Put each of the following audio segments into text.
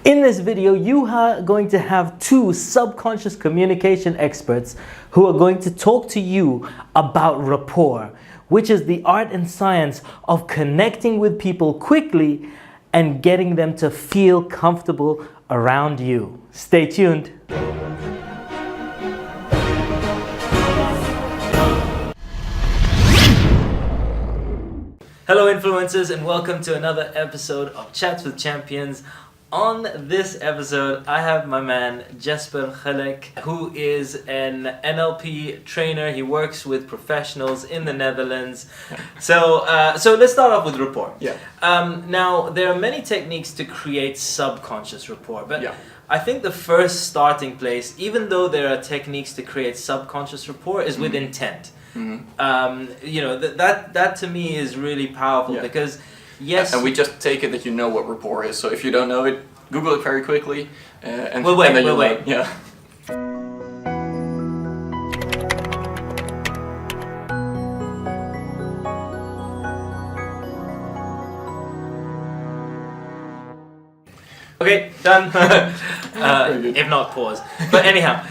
In this video, you are going to have two subconscious communication experts who are going to talk to you about rapport, which is the art and science of connecting with people quickly and getting them to feel comfortable around you. Stay tuned. Hello influencers, and welcome to another episode of Chats with Champions. On this episode, I have my man Jesper Geluk, who is an NLP trainer. He works with professionals in the Netherlands. So let's start off with rapport. Now, there are many techniques to create subconscious rapport, but I think the first starting place, even though there are techniques to create subconscious rapport, is with intent. That to me is really powerful because yes, and we just take it that you know what rapport is. So if you don't know it, Google it very quickly, and we'll wait. Yeah. Okay, done. If not, pause. But anyhow,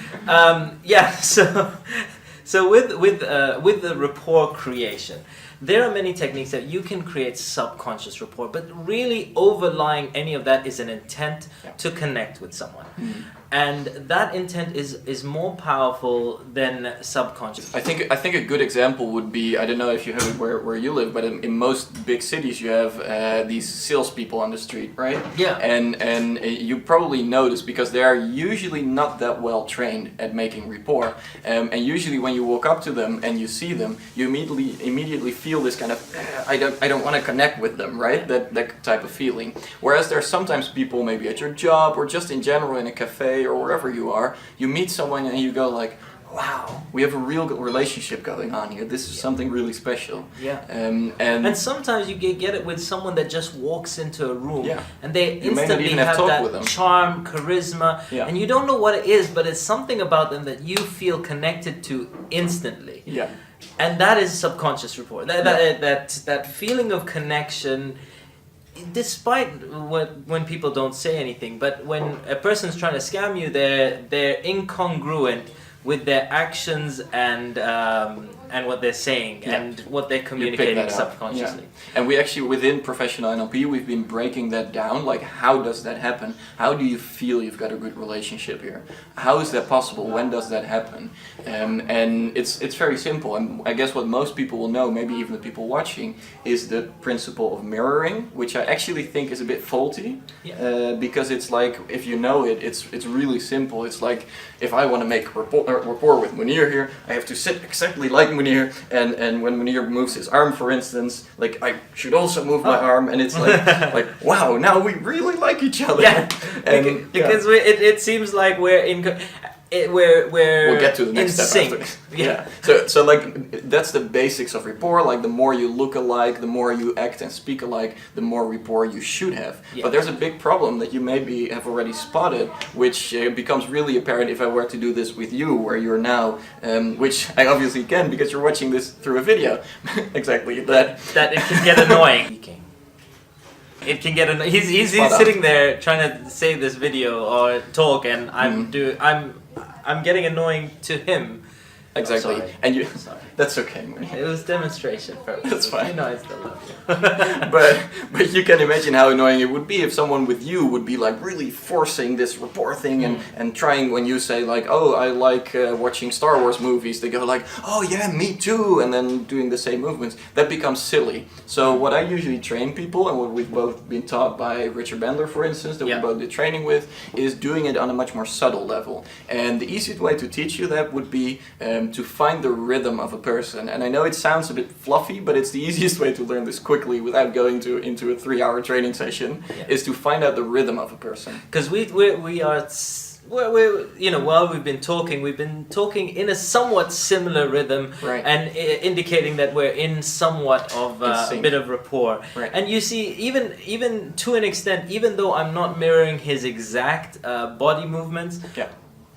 So with the rapport creation, there are many techniques that you can create subconscious rapport, but really overlying any of that is an intent to connect with someone. And that intent is more powerful than subconscious. I think a good example would be, I don't know if you have it where you live, but in most big cities you have these salespeople on the street, right? Yeah. And you probably notice because they are usually not that well trained at making rapport. And usually when you walk up to them and you see them, you immediately feel this kind of I don't want to connect with them, right? That type of feeling. Whereas there are sometimes people maybe at your job or just in general in a cafe or wherever you are, you meet someone and you go like, wow, we have a real good relationship going on here. This is something really special. Yeah. And sometimes you get it with someone that just walks into a room and they you instantly have that charm, charisma, and you don't know what it is, but it's something about them that you feel connected to instantly. Yeah. And that is subconscious rapport. That feeling of connection, despite when people don't say anything, but when a person's trying to scam you, they're incongruent with their actions and what they're saying and what they're communicating subconsciously. And we actually, within professional NLP, we've been breaking that down. Like, how does that happen? How do you feel you've got a good relationship here? How is that possible? When does that happen? And it's very simple. And I guess what most people will know, maybe even the people watching, is the principle of mirroring, which I actually think is a bit faulty. Because it's like, if you know it, it's really simple. It's like, if I want to make rapport with Munir here, I have to sit exactly like Munir, and when Munir moves his arm, for instance, like I should also move my arm, and it's like wow, now we really like each other. Because it seems like we'll get to the next step after. So like that's the basics of rapport. Like the more you look alike, the more you act and speak alike, the more rapport you should have. But there's a big problem that you maybe have already spotted, which becomes really apparent if I were to do this with you, where you're now, which I obviously can because you're watching this through a video. Exactly that it can get annoying. It can get annoying. He's sitting there trying to save this video or talk, and I'm getting annoying to him. Exactly. Oh, and you that's okay, man. It was demonstration purpose. That's fine. You know I still love you. but you can imagine how annoying it would be if someone with you would be like really forcing this rapport thing and trying, when you say like, oh, I like watching Star Wars movies, they go like, oh yeah, me too, and then doing the same movements. That becomes silly. So what I usually train people, and what we've both been taught by Richard Bandler, for instance, that we both did training with, is doing it on a much more subtle level. And the easiest way to teach you that would be to find the rhythm of a person. And I know it sounds a bit fluffy, but it's the easiest way to learn this quickly without going into a 3-hour training session, is to find out the rhythm of a person. Because while we've been talking in a somewhat similar rhythm, and indicating that we're in somewhat of a bit of rapport. And you see, even to an extent, even though I'm not mirroring his exact body movements,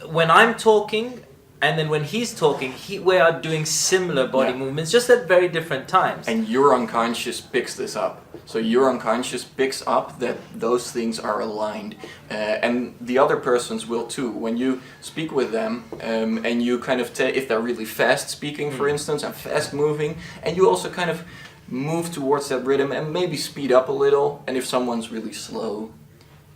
when I'm talking, And then when he's talking, we are doing similar body movements, just at very different times. And your unconscious picks this up. So your unconscious picks up that those things are aligned, and the other persons will too. When you speak with them, and you kind of if they're really fast speaking, for instance, and fast moving, and you also kind of move towards that rhythm and maybe speed up a little. And if someone's really slow,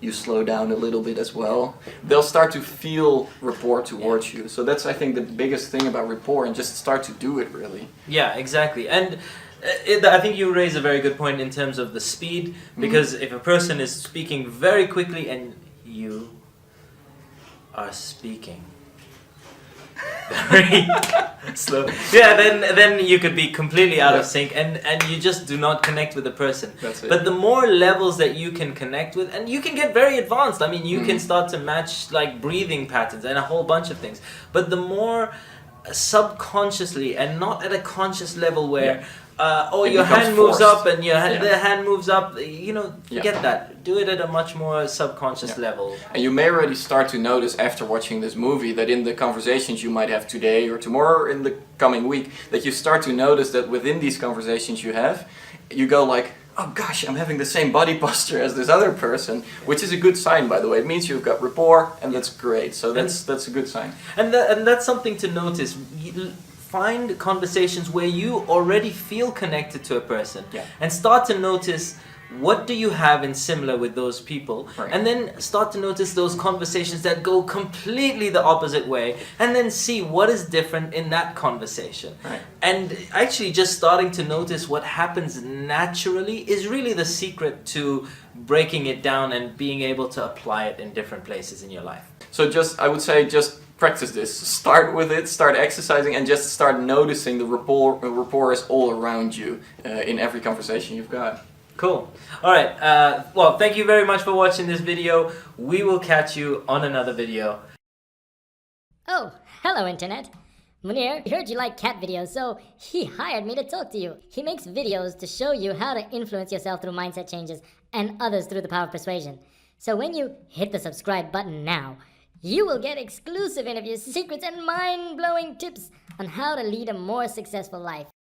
you slow down a little bit as well. They'll start to feel rapport towards you. So that's, I think, the biggest thing about rapport, and just start to do it really. Yeah, exactly. And I think you raise a very good point in terms of the speed, because if a person is speaking very quickly and you are speaking very slow, yeah, then you could be completely out of sync, and you just do not connect with the person. That's it. But the more levels that you can connect with, and you can get very advanced. I mean, you can start to match like breathing patterns and a whole bunch of things. But the more subconsciously and not at a conscious level where your hand moves up and the hand moves up, forget that. Do it at a much more subconscious level. And you may already start to notice after watching this movie that in the conversations you might have today or tomorrow or in the coming week, that you start to notice that within these conversations you go like, oh gosh, I'm having the same body posture as this other person, which is a good sign, by the way. It means you've got rapport, and that's great. So that's a good sign. And that's something to notice. Find conversations where you already feel connected to a person, and start to notice what do you have in similar with those people, and then start to notice those conversations that go completely the opposite way, and then see what is different in that conversation. And actually just starting to notice what happens naturally is really the secret to breaking it down and being able to apply it in different places in your life. So I would say practice this. Start with it, start exercising, and just start noticing the rapport is all around you in every conversation you've got. Cool. Alright, well, thank you very much for watching this video. We will catch you on another video. Oh, hello Internet. Munir heard you like cat videos, so he hired me to talk to you. He makes videos to show you how to influence yourself through mindset changes and others through the power of persuasion. So when you hit the subscribe button now, you will get exclusive interviews, secrets, and mind-blowing tips on how to lead a more successful life.